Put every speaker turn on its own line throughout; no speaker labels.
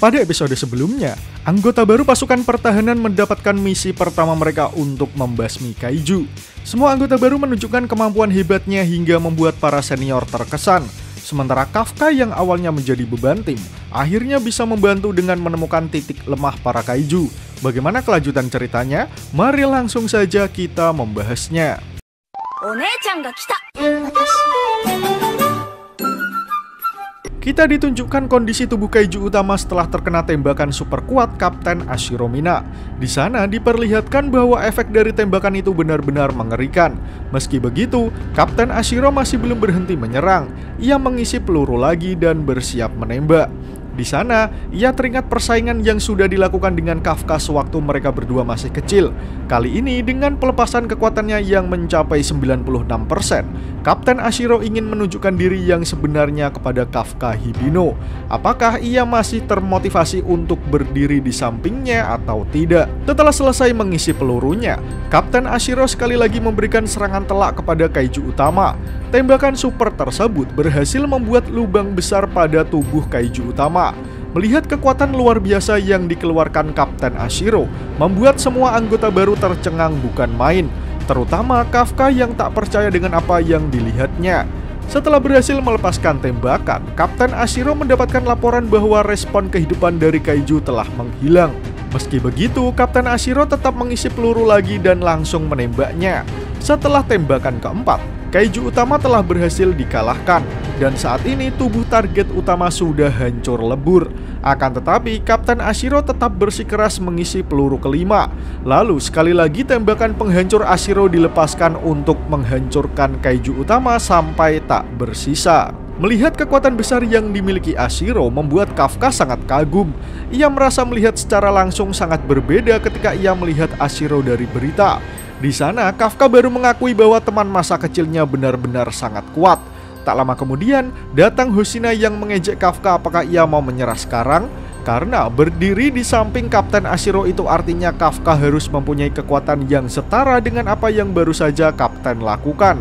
Pada episode sebelumnya, anggota baru pasukan pertahanan mendapatkan misi pertama mereka untuk membasmi kaiju. Semua anggota baru menunjukkan kemampuan hebatnya hingga membuat para senior terkesan. Sementara Kafka yang awalnya menjadi beban tim, akhirnya bisa membantu dengan menemukan titik lemah para kaiju. Bagaimana kelanjutan ceritanya? Mari langsung saja kita membahasnya. Kita ditunjukkan kondisi tubuh kaiju utama setelah terkena tembakan super kuat Kapten Ashiromina. Di sana diperlihatkan bahwa efek dari tembakan itu benar-benar mengerikan. Meski begitu, Kapten Ashiro masih belum berhenti menyerang. Ia mengisi peluru lagi dan bersiap menembak. Di sana, ia teringat persaingan yang sudah dilakukan dengan Kafka sewaktu mereka berdua masih kecil. Kali ini dengan pelepasan kekuatannya yang mencapai 96%, Kapten Ashiro ingin menunjukkan diri yang sebenarnya kepada Kafka Hibino. Apakah ia masih termotivasi untuk berdiri di sampingnya atau tidak? Setelah selesai mengisi pelurunya, Kapten Ashiro sekali lagi memberikan serangan telak kepada kaiju utama. Tembakan super tersebut berhasil membuat lubang besar pada tubuh kaiju utama. Melihat kekuatan luar biasa yang dikeluarkan Kapten Ashiro, membuat semua anggota baru tercengang bukan main, terutama Kafka yang tak percaya dengan apa yang dilihatnya. Setelah berhasil melepaskan tembakan, Kapten Ashiro mendapatkan laporan bahwa respon kehidupan dari kaiju telah menghilang. Meski begitu, Kapten Ashiro tetap mengisi peluru lagi dan langsung menembaknya. Setelah tembakan keempat, kaiju utama telah berhasil dikalahkan, dan saat ini tubuh target utama sudah hancur lebur. Akan tetapi, Kapten Ashiro tetap bersikeras mengisi peluru kelima. Lalu sekali lagi tembakan penghancur Ashiro dilepaskan untuk menghancurkan kaiju utama sampai tak bersisa. Melihat kekuatan besar yang dimiliki Ashiro membuat Kafka sangat kagum. Ia merasa melihat secara langsung sangat berbeda ketika ia melihat Ashiro dari berita. Di sana, Kafka baru mengakui bahwa teman masa kecilnya benar-benar sangat kuat. Tak lama kemudian, datang Hoshina yang mengejek Kafka apakah ia mau menyerah sekarang. Karena berdiri di samping Kapten Ashiro itu artinya Kafka harus mempunyai kekuatan yang setara dengan apa yang baru saja Kapten lakukan.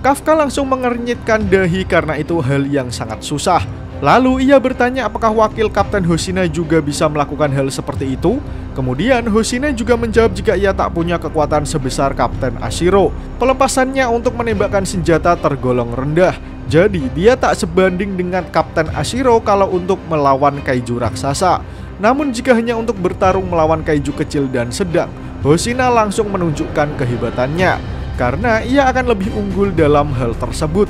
Kafka langsung mengernyitkan dahi karena itu hal yang sangat susah. Lalu ia bertanya apakah wakil Kapten Hoshina juga bisa melakukan hal seperti itu. Kemudian Hoshina juga menjawab jika ia tak punya kekuatan sebesar Kapten Ashiro. Pelepasannya untuk menembakkan senjata tergolong rendah. Jadi dia tak sebanding dengan Kapten Ashiro kalau untuk melawan kaiju raksasa. Namun jika hanya untuk bertarung melawan kaiju kecil dan sedang, Hoshina langsung menunjukkan kehebatannya, karena ia akan lebih unggul dalam hal tersebut.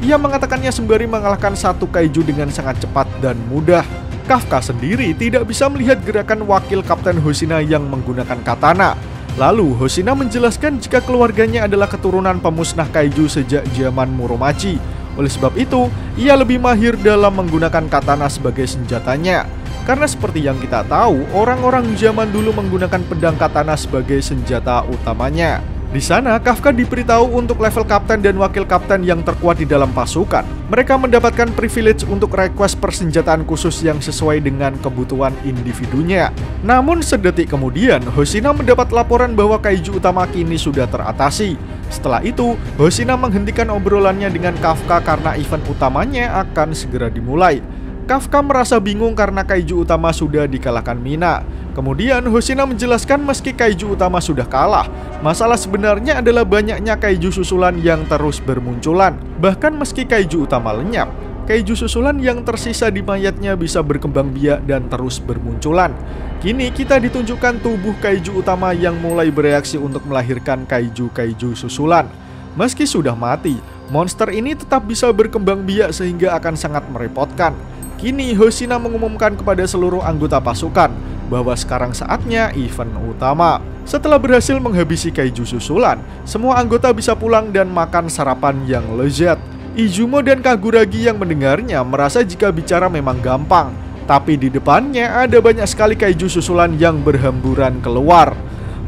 Ia mengatakannya sembari mengalahkan satu kaiju dengan sangat cepat dan mudah. Kafka sendiri tidak bisa melihat gerakan wakil Kapten Hoshina yang menggunakan katana. Lalu Hoshina menjelaskan jika keluarganya adalah keturunan pemusnah kaiju sejak zaman Muromachi. Oleh sebab itu, ia lebih mahir dalam menggunakan katana sebagai senjatanya. Karena seperti yang kita tahu, orang-orang zaman dulu menggunakan pedang katana sebagai senjata utamanya. Di sana, Kafka diberitahu untuk level kapten dan wakil kapten yang terkuat di dalam pasukan. Mereka mendapatkan privilege untuk request persenjataan khusus yang sesuai dengan kebutuhan individunya. Namun sedetik kemudian, Hoshina mendapat laporan bahwa kaiju utama kini sudah teratasi. Setelah itu, Hoshina menghentikan obrolannya dengan Kafka karena event utamanya akan segera dimulai. Kafka merasa bingung karena kaiju utama sudah dikalahkan Mina. Kemudian Hoshina menjelaskan meski kaiju utama sudah kalah, masalah sebenarnya adalah banyaknya kaiju susulan yang terus bermunculan. Bahkan meski kaiju utama lenyap, kaiju susulan yang tersisa di mayatnya bisa berkembang biak dan terus bermunculan. Kini kita ditunjukkan tubuh kaiju utama yang mulai bereaksi untuk melahirkan kaiju-kaiju susulan. Meski sudah mati, monster ini tetap bisa berkembang biak sehingga akan sangat merepotkan. Kini Hoshina mengumumkan kepada seluruh anggota pasukan bahwa sekarang saatnya event utama. Setelah berhasil menghabisi kaiju susulan, semua anggota bisa pulang dan makan sarapan yang lezat. Izumo dan Kaguragi yang mendengarnya merasa jika bicara memang gampang, tapi di depannya ada banyak sekali kaiju susulan yang berhamburan keluar.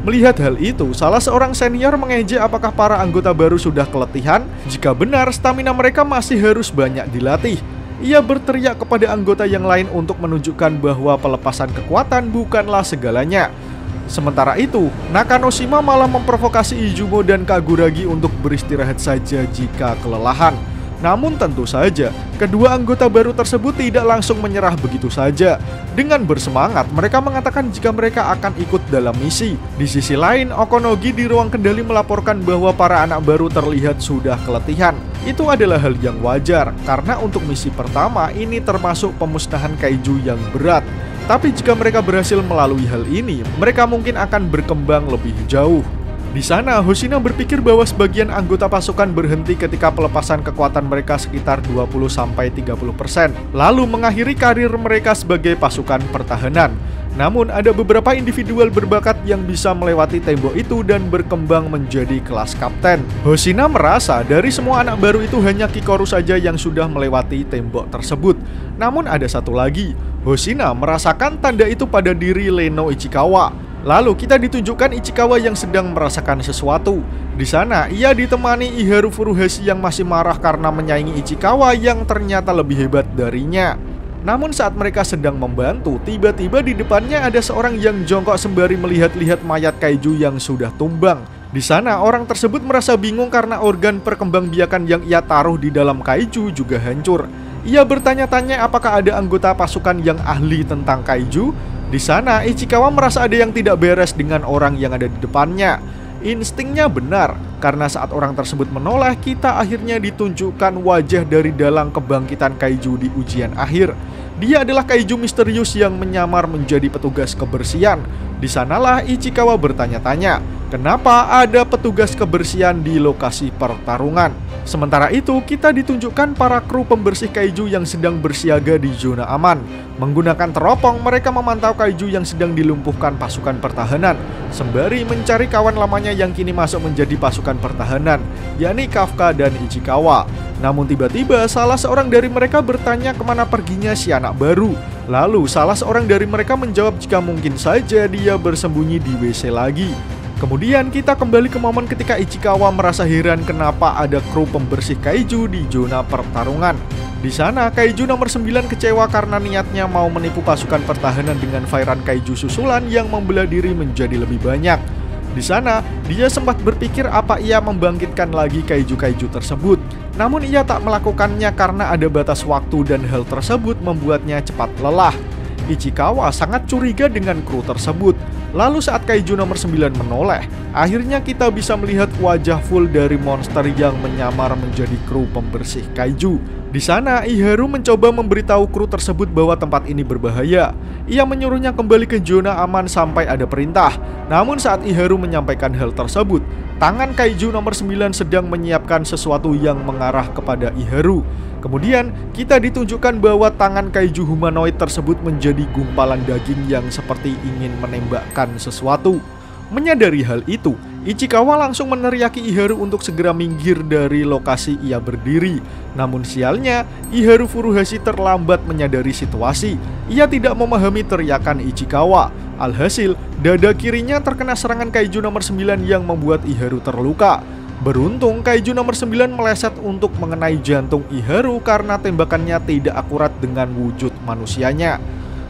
Melihat hal itu, salah seorang senior mengejek apakah para anggota baru sudah keletihan. Jika benar, stamina mereka masih harus banyak dilatih. Ia berteriak kepada anggota yang lain untuk menunjukkan bahwa pelepasan kekuatan bukanlah segalanya. Sementara itu, Nakanoshima malah memprovokasi Izumo dan Kaguragi untuk beristirahat saja jika kelelahan. Namun tentu saja, kedua anggota baru tersebut tidak langsung menyerah begitu saja. Dengan bersemangat, mereka mengatakan jika mereka akan ikut dalam misi. Di sisi lain, Okonogi di ruang kendali melaporkan bahwa para anak baru terlihat sudah keletihan. Itu adalah hal yang wajar, karena untuk misi pertama ini termasuk pemusnahan kaiju yang berat. Tapi jika mereka berhasil melalui hal ini, mereka mungkin akan berkembang lebih jauh. Di sana, Hoshina berpikir bahwa sebagian anggota pasukan berhenti ketika pelepasan kekuatan mereka sekitar 20-30%, lalu mengakhiri karir mereka sebagai pasukan pertahanan. Namun, ada beberapa individual berbakat yang bisa melewati tembok itu dan berkembang menjadi kelas kapten. Hoshina merasa dari semua anak baru itu hanya Kikoru saja yang sudah melewati tembok tersebut. Namun ada satu lagi, Hoshina merasakan tanda itu pada diri Leno Ichikawa. Lalu kita ditunjukkan Ichikawa yang sedang merasakan sesuatu. Di sana ia ditemani Iharu Furuhashi yang masih marah karena menyaingi Ichikawa yang ternyata lebih hebat darinya. Namun saat mereka sedang membantu, tiba-tiba di depannya ada seorang yang jongkok sembari melihat-lihat mayat kaiju yang sudah tumbang. Di sana orang tersebut merasa bingung karena organ perkembangbiakan yang ia taruh di dalam kaiju juga hancur. Ia bertanya-tanya apakah ada anggota pasukan yang ahli tentang kaiju. Di sana, Ichikawa merasa ada yang tidak beres dengan orang yang ada di depannya. Instingnya benar, karena saat orang tersebut menoleh, kita akhirnya ditunjukkan wajah dari dalang kebangkitan kaiju di ujian akhir. Dia adalah kaiju misterius yang menyamar menjadi petugas kebersihan. Di sanalah Ichikawa bertanya-tanya, kenapa ada petugas kebersihan di lokasi pertarungan? Sementara itu, kita ditunjukkan para kru pembersih kaiju yang sedang bersiaga di zona aman. Menggunakan teropong, mereka memantau kaiju yang sedang dilumpuhkan pasukan pertahanan, sembari mencari kawan lamanya yang kini masuk menjadi pasukan pertahanan, yakni Kafka dan Ichikawa. Namun tiba-tiba, salah seorang dari mereka bertanya kemana perginya si anak baru. Lalu, salah seorang dari mereka menjawab jika mungkin saja dia bersembunyi di WC lagi. Kemudian kita kembali ke momen ketika Ichikawa merasa heran kenapa ada kru pembersih kaiju di zona pertarungan. Di sana, kaiju nomor 9 kecewa karena niatnya mau menipu pasukan pertahanan dengan firean kaiju susulan yang membelah diri menjadi lebih banyak. Di sana, dia sempat berpikir apa ia membangkitkan lagi kaiju-kaiju tersebut. Namun ia tak melakukannya karena ada batas waktu dan hal tersebut membuatnya cepat lelah. Ichikawa sangat curiga dengan kru tersebut. Lalu saat kaiju nomor 9 menoleh, akhirnya kita bisa melihat wajah full dari monster yang menyamar menjadi kru pembersih kaiju. Di sana, Iharu mencoba memberitahu kru tersebut bahwa tempat ini berbahaya. Ia menyuruhnya kembali ke zona aman sampai ada perintah. Namun saat Iharu menyampaikan hal tersebut, tangan kaiju nomor 9 sedang menyiapkan sesuatu yang mengarah kepada Iharu. Kemudian, kita ditunjukkan bahwa tangan kaiju humanoid tersebut menjadi gumpalan daging yang seperti ingin menembakkan sesuatu. Menyadari hal itu, Ichikawa langsung meneriaki Iharu untuk segera minggir dari lokasi ia berdiri. Namun sialnya, Iharu Furuhashi terlambat menyadari situasi. Ia tidak memahami teriakan Ichikawa. Alhasil, dada kirinya terkena serangan kaiju nomor 9 yang membuat Iharu terluka. Beruntung, kaiju nomor 9 meleset untuk mengenai jantung Iharu karena tembakannya tidak akurat dengan wujud manusianya.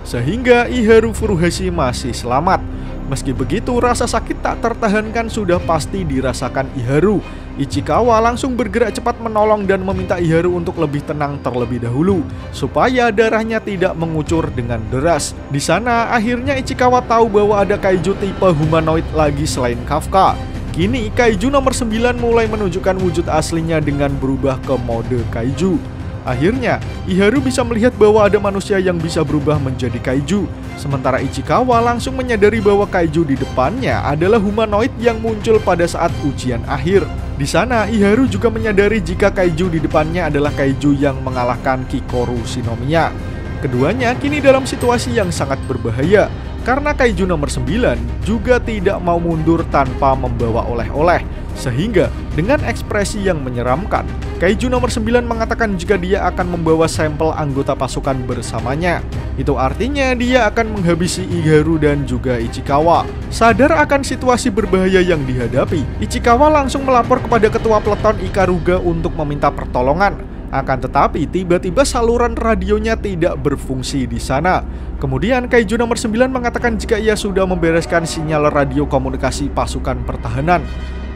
Sehingga Iharu Furuhashi masih selamat. Meski begitu, rasa sakit tak tertahankan sudah pasti dirasakan Iharu. Ichikawa langsung bergerak cepat menolong dan meminta Iharu untuk lebih tenang terlebih dahulu, supaya darahnya tidak mengucur dengan deras. Di sana, akhirnya Ichikawa tahu bahwa ada kaiju tipe humanoid lagi selain Kafka. Kini, kaiju nomor 9 mulai menunjukkan wujud aslinya dengan berubah ke mode kaiju. Akhirnya, Iharu bisa melihat bahwa ada manusia yang bisa berubah menjadi kaiju. Sementara Ichikawa langsung menyadari bahwa kaiju di depannya adalah humanoid yang muncul pada saat ujian akhir. Di sana, Iharu juga menyadari jika kaiju di depannya adalah kaiju yang mengalahkan Kikoru Shinomiya. Keduanya kini dalam situasi yang sangat berbahaya, karena kaiju nomor 9 juga tidak mau mundur tanpa membawa oleh-oleh. Sehingga dengan ekspresi yang menyeramkan, kaiju nomor 9 mengatakan jika dia akan membawa sampel anggota pasukan bersamanya. Itu artinya dia akan menghabisi Iharu dan juga Ichikawa. Sadar akan situasi berbahaya yang dihadapi, Ichikawa langsung melapor kepada ketua peleton Ikaruga untuk meminta pertolongan. Akan tetapi tiba-tiba saluran radionya tidak berfungsi di sana. Kemudian kaiju nomor 9 mengatakan jika ia sudah membereskan sinyal radio komunikasi pasukan pertahanan.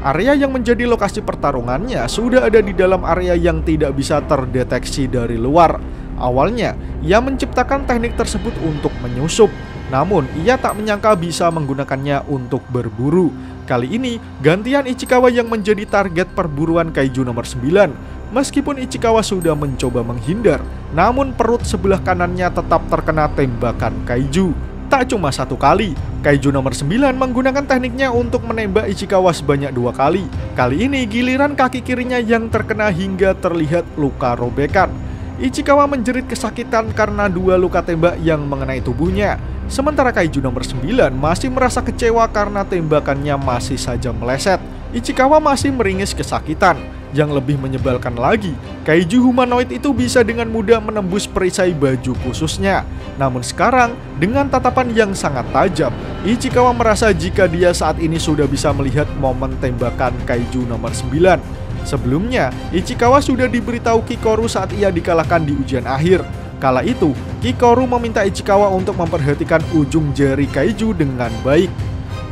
Area yang menjadi lokasi pertarungannya sudah ada di dalam area yang tidak bisa terdeteksi dari luar. Awalnya, ia menciptakan teknik tersebut untuk menyusup, namun ia tak menyangka bisa menggunakannya untuk berburu. Kali ini, gantian Ichikawa yang menjadi target perburuan kaiju nomor 9. Meskipun Ichikawa sudah mencoba menghindar, namun perut sebelah kanannya tetap terkena tembakan kaiju. Tak cuma satu kali, kaiju nomor 9 menggunakan tekniknya untuk menembak Ichikawa sebanyak 2 kali. Kali ini giliran kaki kirinya yang terkena hingga terlihat luka robekan. Ichikawa menjerit kesakitan karena 2 luka tembak yang mengenai tubuhnya. Sementara kaiju nomor 9 masih merasa kecewa karena tembakannya masih saja meleset. Ichikawa masih meringis kesakitan. Yang lebih menyebalkan lagi, kaiju humanoid itu bisa dengan mudah menembus perisai baju khususnya. Namun sekarang, dengan tatapan yang sangat tajam, Ichikawa merasa jika dia saat ini sudah bisa melihat momen tembakan kaiju nomor 9. Sebelumnya, Ichikawa sudah diberitahu Kikoru saat ia dikalahkan di ujian akhir. Kala itu, Kikoru meminta Ichikawa untuk memperhatikan ujung jari kaiju dengan baik.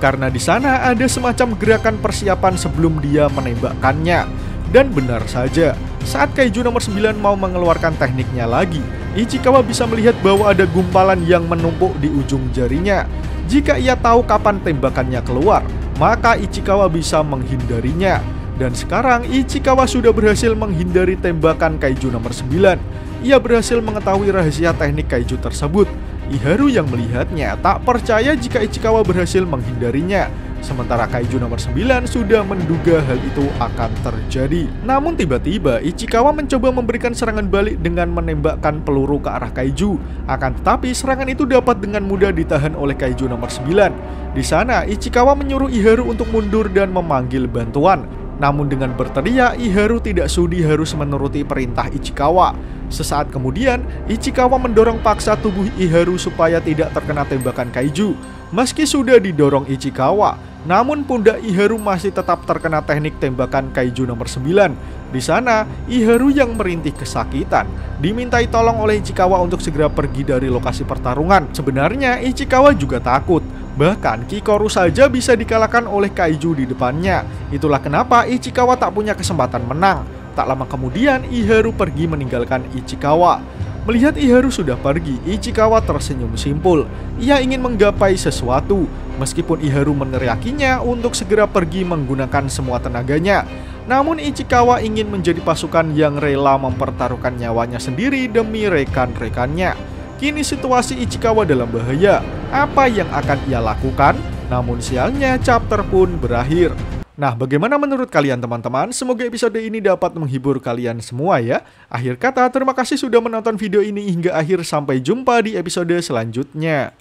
Karena di sana ada semacam gerakan persiapan sebelum dia menembakkannya. Dan benar saja, saat kaiju nomor 9 mau mengeluarkan tekniknya lagi, Ichikawa bisa melihat bahwa ada gumpalan yang menumpuk di ujung jarinya. Jika ia tahu kapan tembakannya keluar, maka Ichikawa bisa menghindarinya. Dan sekarang Ichikawa sudah berhasil menghindari tembakan kaiju nomor 9. Ia berhasil mengetahui rahasia teknik kaiju tersebut. Iharu yang melihatnya tak percaya jika Ichikawa berhasil menghindarinya. Sementara kaiju nomor 9 sudah menduga hal itu akan terjadi. Namun tiba-tiba Ichikawa mencoba memberikan serangan balik dengan menembakkan peluru ke arah kaiju. Akan tetapi serangan itu dapat dengan mudah ditahan oleh kaiju nomor 9. Di sana Ichikawa menyuruh Iharu untuk mundur dan memanggil bantuan. Namun dengan berteriak, Iharu tidak sudi harus menuruti perintah Ichikawa. Sesaat kemudian, Ichikawa mendorong paksa tubuh Iharu supaya tidak terkena tembakan kaiju. Meski sudah didorong Ichikawa, namun pundak Iharu masih tetap terkena teknik tembakan kaiju nomor 9. Di sana, Iharu yang merintih kesakitan dimintai tolong oleh Ichikawa untuk segera pergi dari lokasi pertarungan. Sebenarnya Ichikawa juga takut. Bahkan Kikoru saja bisa dikalahkan oleh kaiju di depannya. Itulah kenapa Ichikawa tak punya kesempatan menang. Tak lama kemudian Iharu pergi meninggalkan Ichikawa. Melihat Iharu sudah pergi, Ichikawa tersenyum simpul. Ia ingin menggapai sesuatu. Meskipun Iharu meneriakinya untuk segera pergi menggunakan semua tenaganya. Namun Ichikawa ingin menjadi pasukan yang rela mempertaruhkan nyawanya sendiri demi rekan-rekannya. Kini situasi Ichikawa dalam bahaya. Apa yang akan ia lakukan? Namun sialnya chapter pun berakhir. Nah, bagaimana menurut kalian teman-teman? Semoga episode ini dapat menghibur kalian semua ya. Akhir kata, terima kasih sudah menonton video ini hingga akhir. Sampai jumpa di episode selanjutnya.